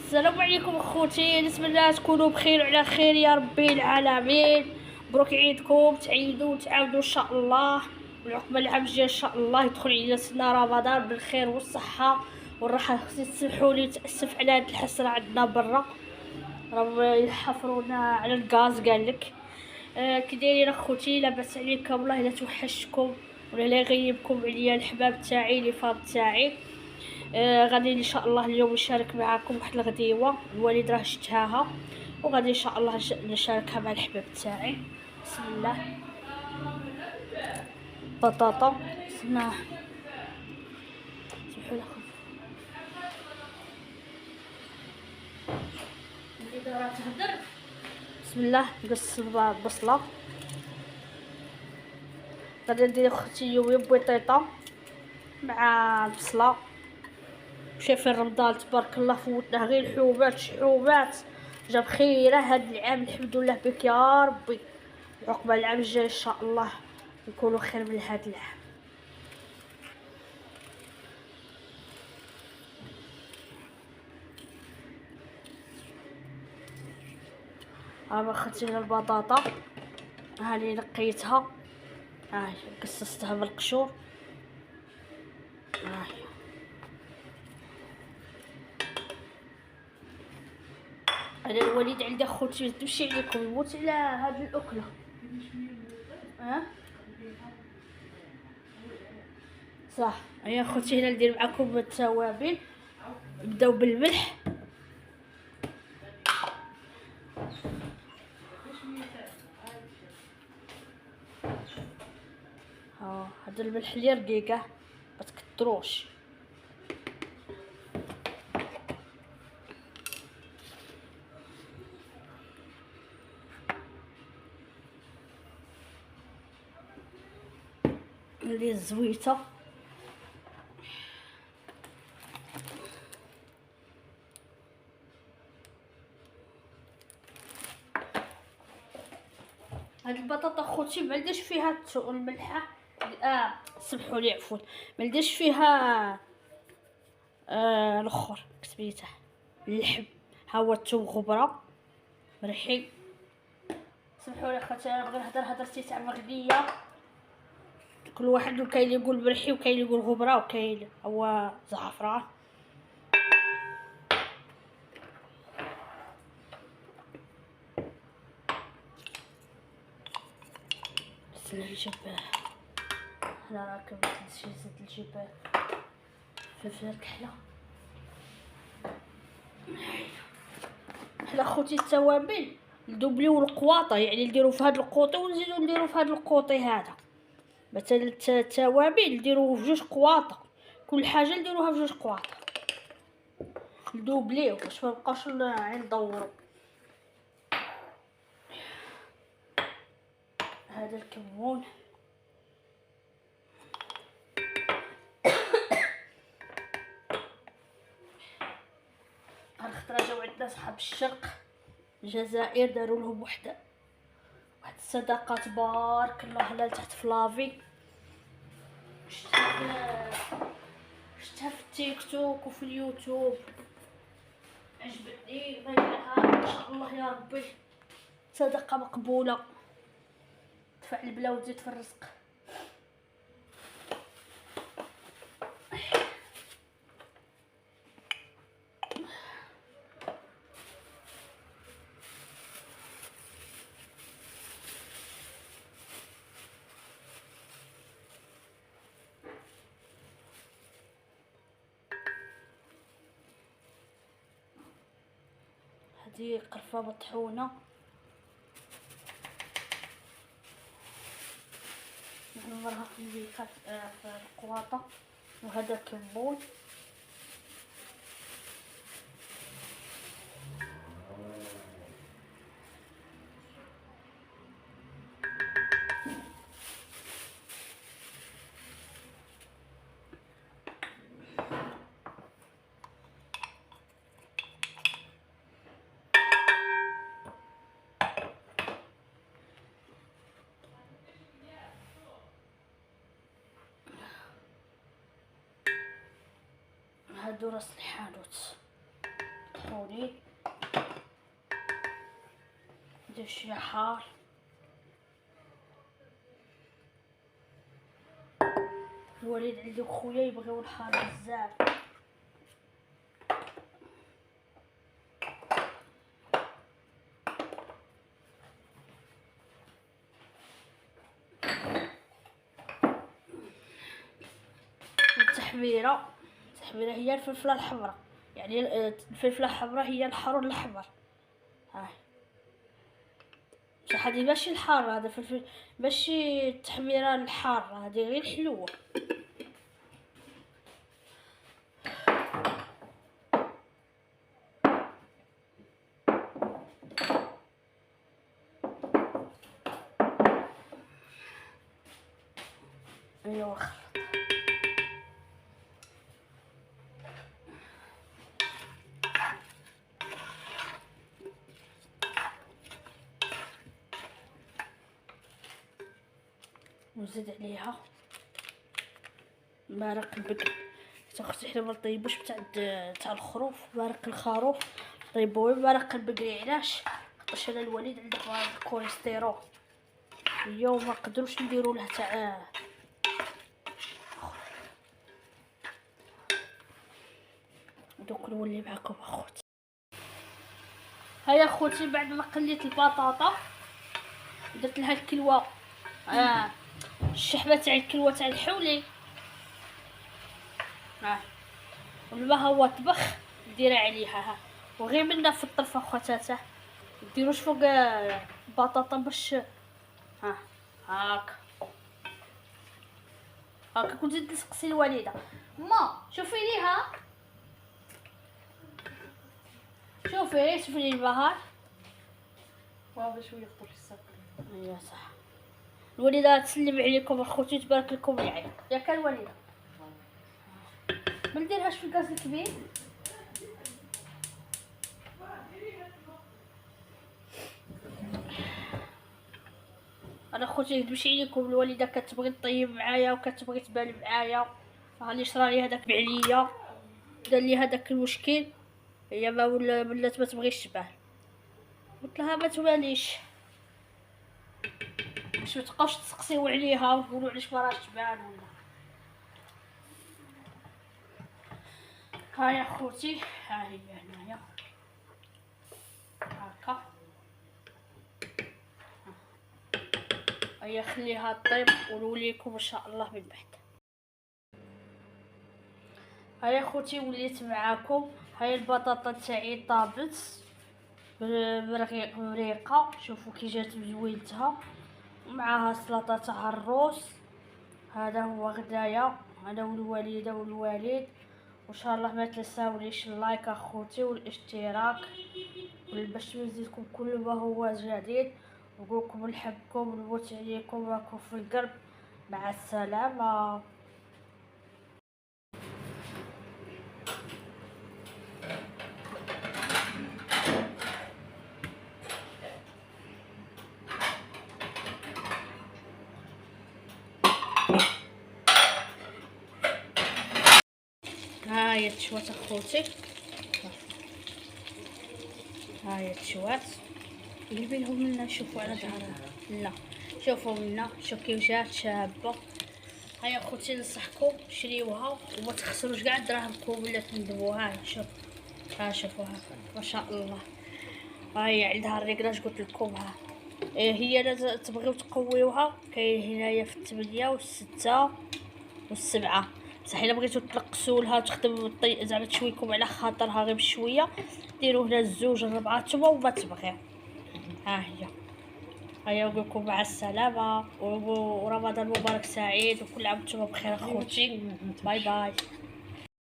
السلام عليكم اخوتي، بسم الله تكونوا بخير وعلى خير يا ربي العالمين. مبروك عيدكم، تعيدوا وتعاودوا ان شاء الله، والعقبه العام الجاي ان شاء الله يدخل علينا سنه رمضان بالخير والصحه والراحه. تسمحوا لي تاسف على هاد الحسره عندنا برا، راهم يحفرونا على الغاز قالك. كي دايرين اخوتي؟ لاباس عليكم؟ والله الا توحشتكم ولا لا يغيبكم عليا الحباب تاعي لي فاض تاعي. غادي ان شاء الله اليوم نشارك معكم واحد الغديوه الوالد راه شتهاها، وغادي ان شاء الله نشاركها مع الحباب تاعي. بسم الله. بطاطا سمح سمحوا لكم اللي راه تهدر. بسم الله. نقص البصله، غادي ندير اختي يومين بويطيطه مع البصله. شايفين رمضان تبارك الله فوتنا غير الحومات شحومات، جاب خيره هاد العام الحمد لله بك يا ربي. عقبال العام الجاي ان شاء الله نكونوا خير من هاد العام. ها خدت من البطاطا، هاني نقيتها، هاي قصصتها بالقشور، هاي انا الوليد عندي اخوتي تمشي عليكم يموت على هاد الاكله. ها صح يا اخوتي. هنا ندير معكم التوابل. نبداو بالملح، ها هذا الملح اللي رقيقه ما تكتروش. اللي الزويته هاد البطاطا خوتي ما لقاش فيها الملحه. سمحوا لي عفوا، ما لقاش فيها الاخر كتبيته اللحم. ها هو الثوم غبره مريحي. سمحوا لي اخوتي انا بغي نهضر هضرتي تاع مغنيه، كل واحد كاين اللي يقول مريحي وكاين اللي يقول غبره وكاين هو زعفران. بس نجيب هنا راه كنت شي زيت نجيب فلفل الكحله. حنا خوتي التوابل ندوبليو القواطه، يعني نديرو في هاد القوطي ونزيدو نديرو في هاد القوطي هذا. مثلا التوابل نديروه في جوج قواطه، كل حاجه نديروها في جوج قواطه ندوبليو باش مبقاوش ندورو. هذا الكمون هالخطره جاو عندنا صحاب الشرق الجزائر داروا لهم واحد الصدقه تبارك الله لا تحت في لافي. شفتها في التيك توك وفي اليوتيوب عجبتني ضيعها ان شاء الله يا ربي. صدقه مقبوله تفع البلا وتزيد في الرزق. هذه قرفه مطحونه، نحن نمرها في القواطه. وهذا كمون هادو راس الحانوت طحوني. الوليد، ندير شويه حار. الوليد عندي وخويا يبغيو الحار بزاف. التحميره هي الفلفله الحمراء، يعني الفلفله الحمراء هي الحار الاحمر. هاي بصح هادي ماشي الحار، هذا فلفل ماشي التحميره الحاره، هذه غير حلوه. ايوا ونزيد عليها مرق البقر. اختي حنا منطيبوش تاع الخروف، مرق الخروف طيبوه مرق البقري. علاش؟ خاطرش انا الوليد عنده الكوليسترول، اليوم ما قدروش نديرو له تاع. دوك نولي معكم اخوتي. هيا اخوتي، بعد ما قليت البطاطا درت لها الكلوه، الشحمه تاع الكلوه تاع الحولي، والماء هو طبخ ديرها عليها، وغير منا في الطرف اخواتاته، ديروش فوق البطاطا باش هاك كنت تسقسي الوالده ما شوفي ليها، شوفي لي البهار واضح شويه يخطر في الساق. ايوا صح. الوالده تسلم عليكم اخوتي، تبارك لكم العين ياك الوالده. ما نديرهاش في الغاز الكبير. انا خوتي نمشي عليكم، الوالده كتبغي تطيب معايا وكتبغي تبان معايا، راني شرالي هذاك بعليا، دار لي هذاك المشكل، هي ما ولات ما تبغيش تبان. قلت لها ما تواليش باش ما تبقاوش تسقسيو عليها وتقولوا علاش ما راش تبان ولا. ها يا خوتي، ها هي هنايا هاكا، هيا خليها طيب ونوليكم ان شاء الله من بعد. هيا خوتي وليت معاكم، هاي البطاطا تاعي طابت بريقه، شوفوا كي جات زوينتها، ومعها سلطه تاع الروس. هذا هو غدايا انا والوالده والوالد، وان شاء الله ما تنساونيش اللايك اخوتي والاشتراك باش نزيدكم كل ما هو جديد. نقولكم نحبكم نموت عليكم، راكم في القلب. مع السلامه. هاهي تشوات اخوتي، هاهي تشوات، قلبي لهم لنا شوفوا على ظهرها، لا شوفوا منا، شوف كيف جات شابه. هيا اخوتي نصحكم شريوها وما تخسروش كاع دراهمكم ولا تندبوها. شوف شوفوها ما شاء الله، هاهي عندها الريكلاج قلت لكم. هي لا تبغيو تقويوها كاين هنايا في 8 و6 و7، بصح الا بغيتو تلقسوا لها تخدم زعما تشويكم على خاطرها غير بشويه، ديروا هنا 2 4 نتوما وما تبغيو. هيا نقولكم مع السلامه ورمضان مبارك سعيد وكل عام وانتم بخير اخوتي. باي باي.